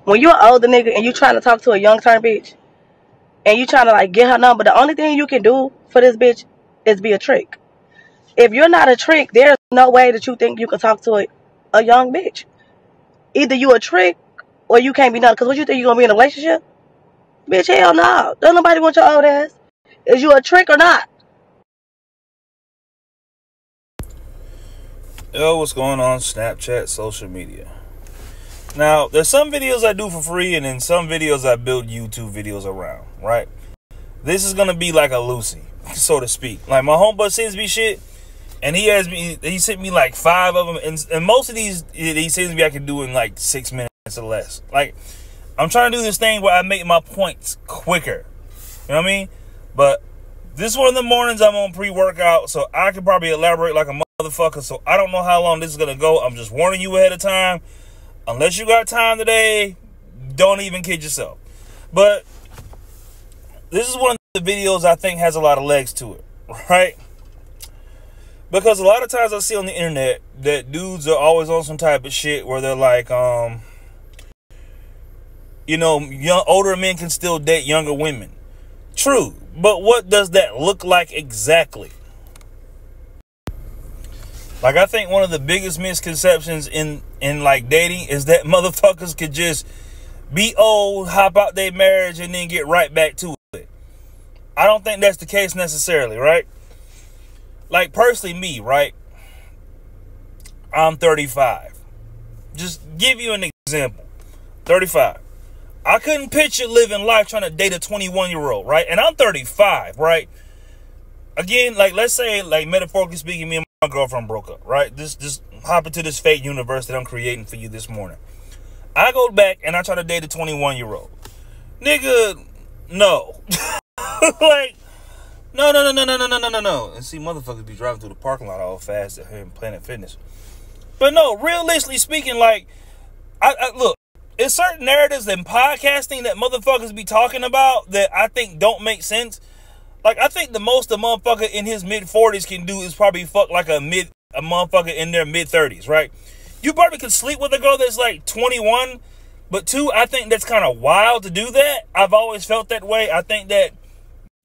when you're an older nigga and you trying to talk to a young turn bitch and you trying to like get her number, the only thing you can do for this bitch is be a trick. If you're not a trick, there's no way that you think you can talk to a young bitch. Either you a trick or you can't be nothing. Because what you think, you going to be in a relationship? Bitch, hell no. Don't nobody want your old ass. Is you a trick or not? Yo, what's going on? Snapchat, social media. Now, there's some videos I do for free, and then some videos I build YouTube videos around, right? This is going to be like a Lucy, so to speak. Like, my homeboy sends me shit, and he sent me like 5 of them, and most of these, he sends me I can do in like 6 minutes or less. Like, I'm trying to do this thing where I make my points quicker. You know what I mean? But this is one of the mornings I'm on pre-workout, so I can probably elaborate like a motherfucker, so I don't know how long this is going to go. I'm just warning you ahead of time. Unless you got time today, don't even kid yourself. But this is one of the videos I think has a lot of legs to it, right? Because a lot of times I see on the internet that dudes are always on some type of shit where they're like, older men can still date younger women. True, but what does that look like exactly? Like, I think one of the biggest misconceptions in like dating is that motherfuckers could just be old, hop out their marriage, and then get right back to it. I don't think that's the case necessarily, right? Like, personally, me, right? I'm 35. Just give you an example. 35. I couldn't picture living life trying to date a 21-year-old, right? And I'm 35, right? Again, like, let's say, like, metaphorically speaking, me and my girlfriend broke up, right? Just hop into this fake universe that I'm creating for you this morning. I go back and I try to date a 21-year-old. Nigga, no. Like, no. And see, motherfuckers be driving through the parking lot all fast here in Planet Fitness. But no, realistically speaking, like, I look, it's certain narratives in podcasting that motherfuckers be talking about that I think don't make sense. Like, I think the most a motherfucker in his mid-40s can do is probably fuck like a motherfucker in their mid-30s, right? You probably could sleep with a girl that's like 21, but 2, I think that's kind of wild to do that. I've always felt that way. I think that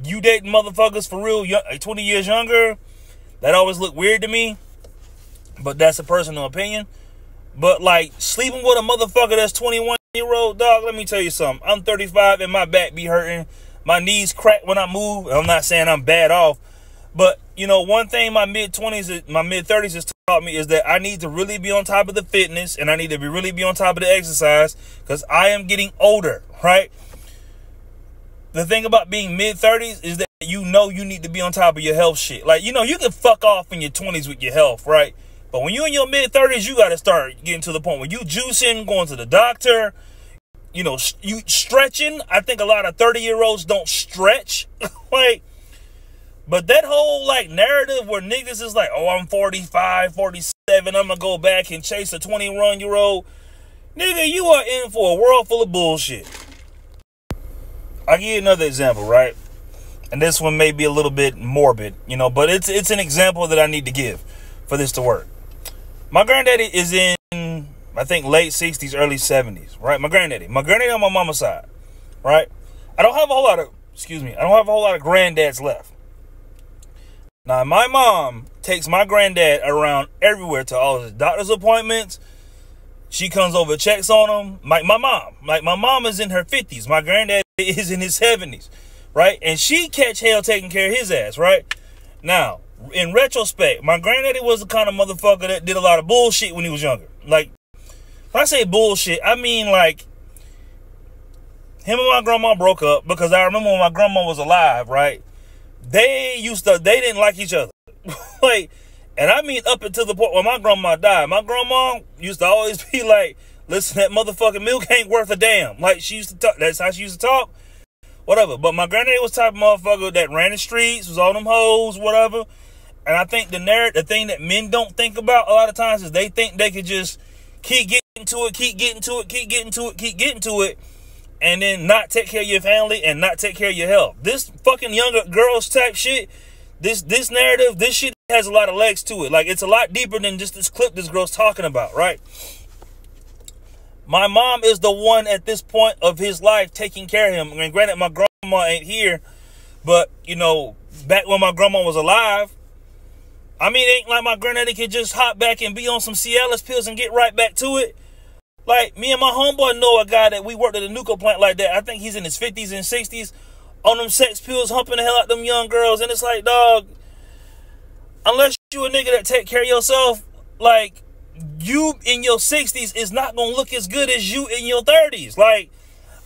you dating motherfuckers for real 20 years younger, that always looked weird to me, but that's a personal opinion. But like, sleeping with a motherfucker that's 21-year-old, dog, let me tell you something. I'm 35 and my back be hurting. My knees crack when I move. I'm not saying I'm bad off, but you know, one thing my mid-30s has taught me is that I need to really be on top of the fitness, and I need to really be on top of the exercise, because I am getting older, right? The thing about being mid-30s is that you need to be on top of your health shit. Like, you can fuck off in your 20s with your health, right? But when you're in your mid-30s, you got to start getting to the point where you juicing, going to the doctor, you stretching. I think a lot of 30-year-olds don't stretch. Like, but that whole, like, narrative where niggas is like, oh, I'm 45, 47, I'm going to go back and chase a 21-year-old. Nigga, you are in for a world full of bullshit. I'll give you another example, right? And this one may be a little bit morbid, but it's an example that I need to give for this to work. My granddaddy is in, I think, late 60s, early 70s, right? My granddaddy on my mama's side, right? I don't have a whole lot of granddads left. Now, my mom takes my granddad around everywhere to all his doctor's appointments. She comes over, checks on him. My mom is in her 50s. My granddad is in his 70s, right? And she catch hell taking care of his ass, right? Now, in retrospect, my granddaddy was the kind of motherfucker that did a lot of bullshit when he was younger. Like, when I say bullshit, I mean, like, him and my grandma broke up because I remember when my grandma was alive, right? They didn't like each other. Like, and I mean up until the point where my grandma died. My grandma used to always be like, listen, that motherfucking milk ain't worth a damn. Like, she used to talk, that's how she used to talk. Whatever. But my granddaddy was the type of motherfucker that ran the streets, was on them hoes, whatever. And I think the thing that men don't think about a lot of times is they think they could just keep getting to it, and then not take care of your family and not take care of your health. This fucking younger girls type shit, this narrative, this shit has a lot of legs to it. Like, it's a lot deeper than just this clip this girl's talking about, right? My mom is the one at this point of his life taking care of him. I mean, granted, my grandma ain't here, but, you know, back when my grandma was alive, I mean, it ain't like my granddaddy could just hop back and be on some Cialis pills and get right back to it. Like, me and my homeboy know a guy that we worked at a nuclear plant like that. I think he's in his 50s and 60s on them sex pills, humping the hell out them young girls. And it's like, dog, unless you a nigga that take care of yourself, like, you in your 60s is not going to look as good as you in your 30s. Like,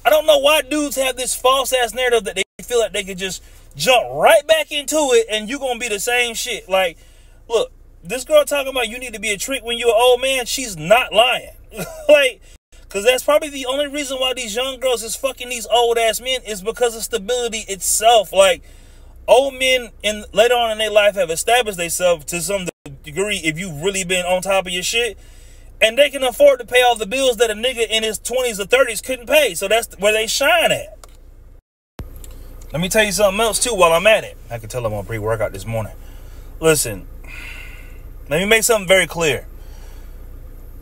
I don't know why dudes have this false-ass narrative that they feel like they could just jump right back into it and you going to be the same shit. Like, look, this girl talking about you need to be a trick when you're an old man, she's not lying. Like, because that's probably the only reason why these young girls is fucking these old-ass men is because of stability itself. Like, old men later on in their life have established themselves to some degree if you've really been on top of your shit. And they can afford to pay all the bills that a nigga in his 20s or 30s couldn't pay. So that's where they shine at. Let me tell you something else, too, while I'm at it. I can tell I'm on pre-workout this morning. Listen, let me make something very clear.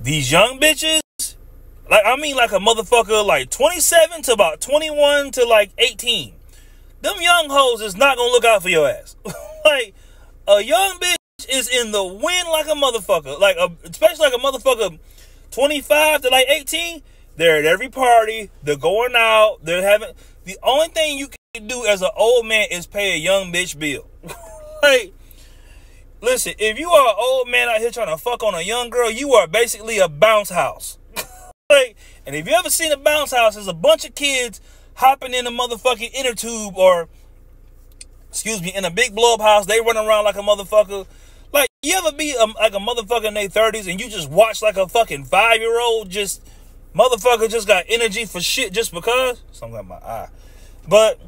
These young bitches, like, I mean like a motherfucker like 27 to about 21 to like 18. Them young hoes is not going to look out for your ass. Like, a young bitch is in the wind like a motherfucker. Like, especially like a motherfucker 25 to like 18. They're at every party. They're going out. They're having... The only thing you can do as an old man is pay a young bitch bill. Like, listen, if you are an old man out here trying to fuck on a young girl, you are basically a bounce house. Like, and if you ever seen a bounce house, there's a bunch of kids hopping in a motherfucking inner tube or, excuse me, in a big blow-up house. They run around like a motherfucker. Like, you ever be like a motherfucker in their 30s and you just watch like a fucking 5-year-old just, motherfucker just got energy for shit just because? Something got my eye. But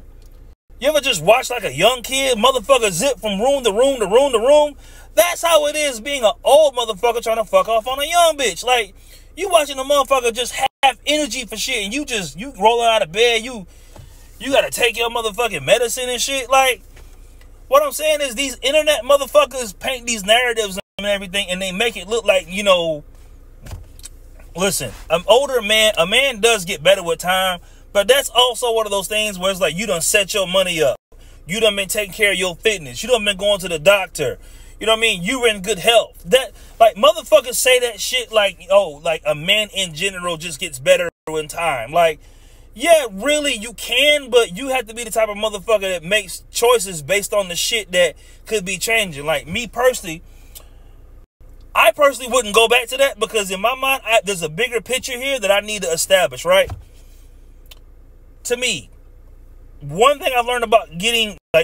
you ever just watch like a young kid, motherfucker zip from room to room to room to room? That's how it is being an old motherfucker trying to fuck off on a young bitch. Like, you watching a motherfucker just have energy for shit and you rolling out of bed, you gotta take your motherfucking medicine and shit. Like, what I'm saying is these internet motherfuckers paint these narratives and everything and they make it look like, you know, listen, an older man, a man does get better with time, but that's also one of those things where it's like you done set your money up. You done been taking care of your fitness. You done been going to the doctor. You know what I mean? You're in good health. That, like, motherfuckers say that shit like, oh, like a man in general just gets better in time. Like, yeah, really, you can, but you have to be the type of motherfucker that makes choices based on the shit that could be changing. Like, me personally, I personally wouldn't go back to that because in my mind, there's a bigger picture here that I need to establish, right? To me, one thing I've learned about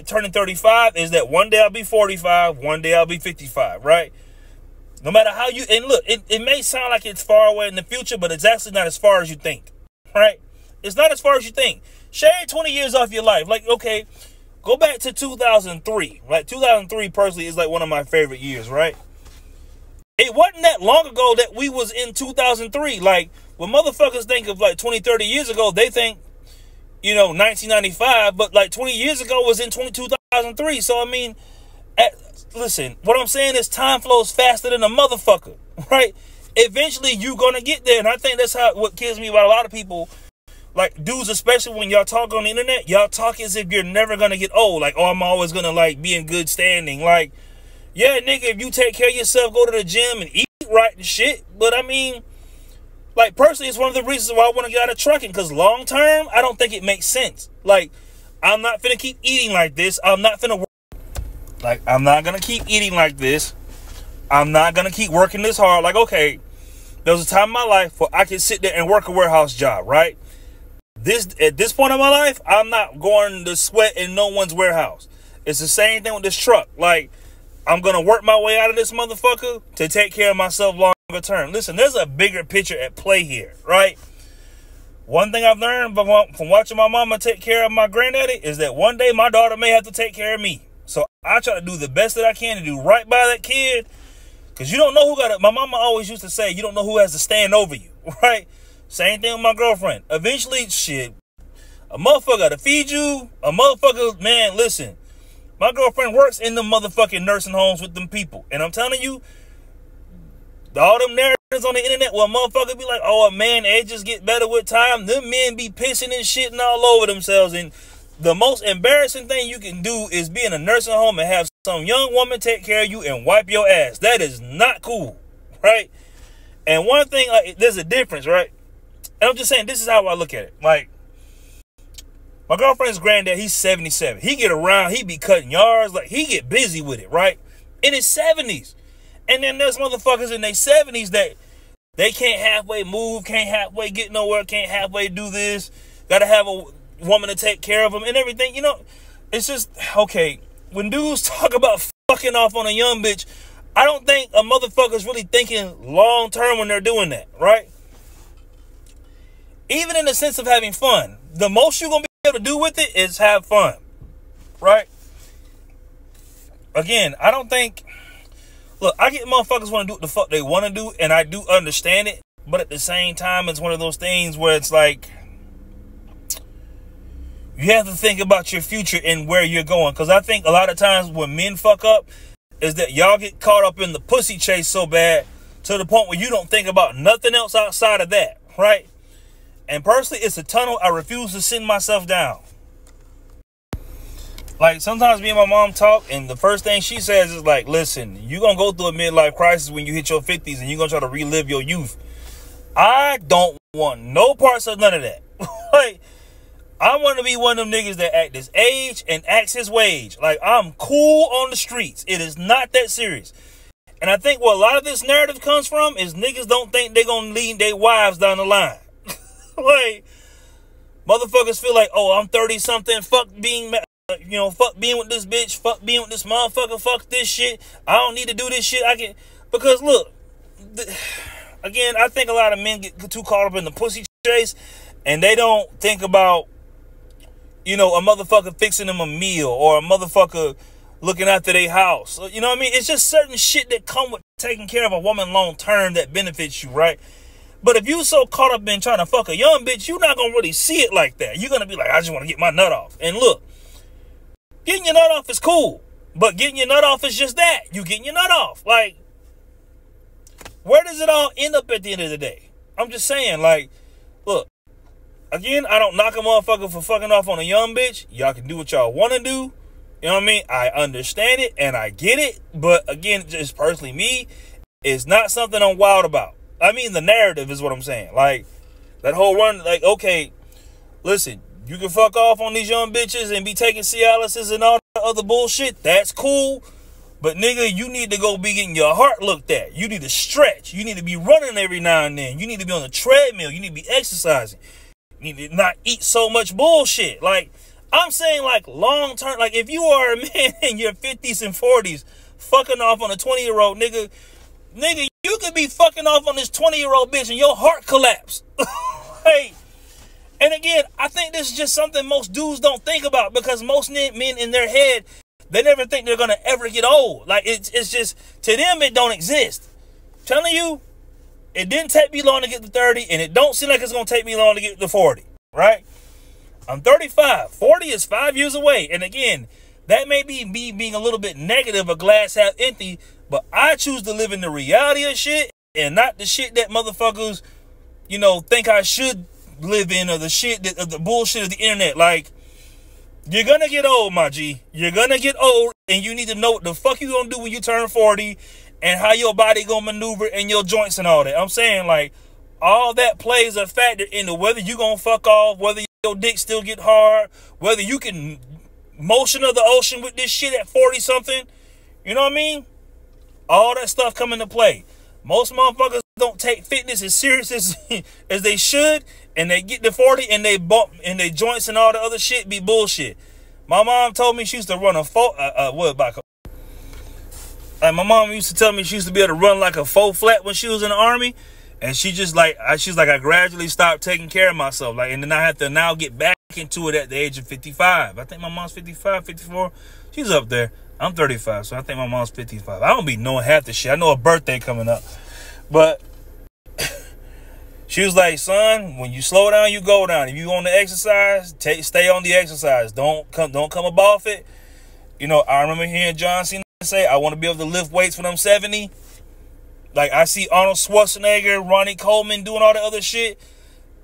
turning 35 is that one day I'll be 45, one day I'll be 55, right? No matter how you, and look, it may sound like it's far away in the future, but it's actually not as far as you think, right? It's not as far as you think. Shave 20 years off your life. Like, okay, go back to 2003, right? 2003 personally is like one of my favorite years, right? It wasn't that long ago that we was in 2003. Like, when motherfuckers think of like 20, 30 years ago, they think, you know, 1995, but like 20 years ago was in 2003. So, I mean, listen, what I'm saying is time flows faster than a motherfucker, right? Eventually, you're going to get there. And I think that's what kills me about a lot of people. Like, dudes, especially when y'all talk on the internet, y'all talk as if you're never going to get old. Like, oh, I'm always going to, like, be in good standing. Like, yeah, nigga, if you take care of yourself, go to the gym and eat right and shit. But, I mean, like, personally, it's one of the reasons why I want to get out of trucking. Because long term, I don't think it makes sense. Like, I'm not finna keep eating like this. I'm not finna work. Like, I'm not going to keep eating like this. I'm not going to keep working this hard. Like, okay, there was a time in my life where I could sit there and work a warehouse job, right? At this point in my life, I'm not going to sweat in no one's warehouse. It's the same thing with this truck. Like, I'm going to work my way out of this motherfucker to take care of myself longer term. Listen, there's a bigger picture at play here, right? One thing I've learned from watching my mama take care of my granddaddy is that one day my daughter may have to take care of me. So I try to do the best that I can to do right by that kid. Because you don't know who got it. My mama always used to say, you don't know who has to stand over you, right? Same thing with my girlfriend. Eventually, shit, a motherfucker got to feed you. A motherfucker, man, listen. My girlfriend works in the motherfucking nursing homes with them people. And I'm telling you, all them narratives on the internet where motherfuckers be like, oh, a man ages get better with time. Them men be pissing and shitting all over themselves. And the most embarrassing thing you can do is be in a nursing home and have some young woman take care of you and wipe your ass. That is not cool, right? And one thing, like, there's a difference, right? And I'm just saying, this is how I look at it. Like, my girlfriend's granddad, he's 77. He get around, he be cutting yards, like, he get busy with it, right? In his 70s. And then there's motherfuckers in their 70s that they can't halfway move, can't halfway get nowhere, can't halfway do this. Gotta have a woman to take care of them and everything. You know, it's just, okay, when dudes talk about fucking off on a young bitch, I don't think a motherfucker's really thinking long term when they're doing that, right? Even in the sense of having fun, the most you're gonna be able to do with it is have fun, right? Again, I don't think, look, I get motherfuckers want to do what the fuck they want to do, and I do understand it, but at the same time, it's one of those things where it's like, you have to think about your future and where you're going. Because I think a lot of times when men fuck up is that y'all get caught up in the pussy chase so bad to the point where you don't think about nothing else outside of that, right? And personally, it's a tunnel I refuse to send myself down. Like, sometimes me and my mom talk, and the first thing she says is like, listen, you're going to go through a midlife crisis when you hit your 50s, and you're going to try to relive your youth. I don't want no parts of none of that. Like, I want to be one of them niggas that act his age and acts his wage. Like, I'm cool on the streets. It is not that serious. And I think where a lot of this narrative comes from is niggas don't think they're going to lead their wives down the line. Like, motherfuckers feel like, oh, I'm 30-something, fuck being with this bitch, fuck being with this motherfucker, fuck this shit. I don't need to do this shit. Because look, again, I think a lot of men get too caught up in the pussy chase, and they don't think about, you know, a motherfucker fixing them a meal or a motherfucker looking after their house. You know what I mean? It's just certain shit that come with taking care of a woman long term that benefits you, right? But if you so caught up in trying to fuck a young bitch, you're not going to really see it like that. You're going to be like, I just want to get my nut off. And look, getting your nut off is cool. But getting your nut off is just that. You getting your nut off. Like, where does it all end up at the end of the day? I'm just saying, like, look, again, I don't knock a motherfucker for fucking off on a young bitch. Y'all can do what y'all want to do. You know what I mean? I understand it and I get it. But again, just personally me, it's not something I'm wild about. I mean, the narrative is what I'm saying. Like, that whole run, like, okay, listen, you can fuck off on these young bitches and be taking Cialises and all that other bullshit. That's cool. But, nigga, you need to go be getting your heart looked at. You need to stretch. You need to be running every now and then. You need to be on the treadmill. You need to be exercising. You need to not eat so much bullshit. Like, I'm saying, like, long term, like, if you are a man in your 50s and 40s fucking off on a 20-year-old nigga, you could be fucking off on this 20-year-old bitch and your heart collapse. Hey, and again, I think this is just something most dudes don't think about, because most men in their head, they never think they're going to ever get old. Like, it's just, to them, it don't exist. I'm telling you, it didn't take me long to get to 30, and it don't seem like it's going to take me long to get to 40, right? I'm 35. 40 is 5 years away. And again, that may be me being a little bit negative, a glass half empty, but I choose to live in the reality of shit and not the shit that motherfuckers, you know, think I should live in, or the shit that, or the bullshit of the internet. Like, you're gonna get old, my G. You're gonna get old, and you need to know what the fuck you gonna do when you turn 40 and how your body gonna maneuver and your joints and all that. I'm saying, like, all that plays a factor into whether you gonna fuck off, whether your dick still get hard, whether you can motion of the ocean with this shit at 40-something. You know what I mean? All that stuff come into play. Most motherfuckers don't take fitness as serious as they should, and they get to 40 and they bump, and their joints and all the other shit be bullshit. My mom told me she used to run my mom used to tell me she used to be able to run like a 4 flat when she was in the Army, and she just like, she's like, I gradually stopped taking care of myself, like, and then I have to now get back into it at the age of 55. I think my mom's 55, 54. She's up there. I'm 35, so I think my mom's 55. I don't be knowing half the shit. I know her birthday coming up. But she was like, son, when you slow down, you go down. If you on the exercise, stay on the exercise. Don't come up off it. You know, I remember hearing John Cena say, I want to be able to lift weights when I'm 70. Like, I see Arnold Schwarzenegger, Ronnie Coleman doing all the other shit.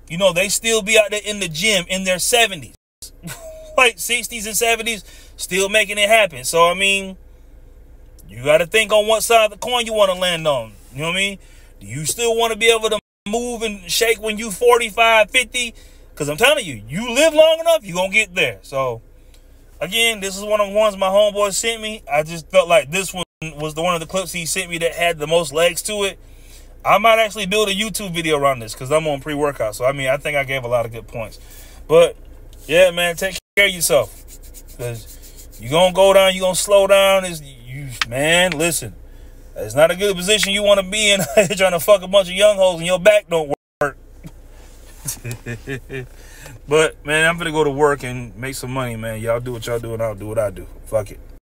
You know, they still be out there in the gym in their 70s. Like 60s and 70s, still making it happen. So, I mean, you got to think on what side of the coin you want to land on. You know what I mean? Do you still want to be able to move and shake when you 45, 50? Because I'm telling you, you live long enough, you're going to get there. So, again, this is one of the ones my homeboy sent me. I just felt like this one was one of the clips he sent me that had the most legs to it. I might actually build a YouTube video around this because I'm on pre-workout. So, I mean, I think I gave a lot of good points. But, yeah, man, take care of yourself. Because you're going to go down, you're going to slow down. Man, listen. It's not a good position you want to be in trying to fuck a bunch of young hoes and your back don't work. But, man, I'm going to go to work and make some money, man. Y'all do what y'all do and I'll do what I do. Fuck it.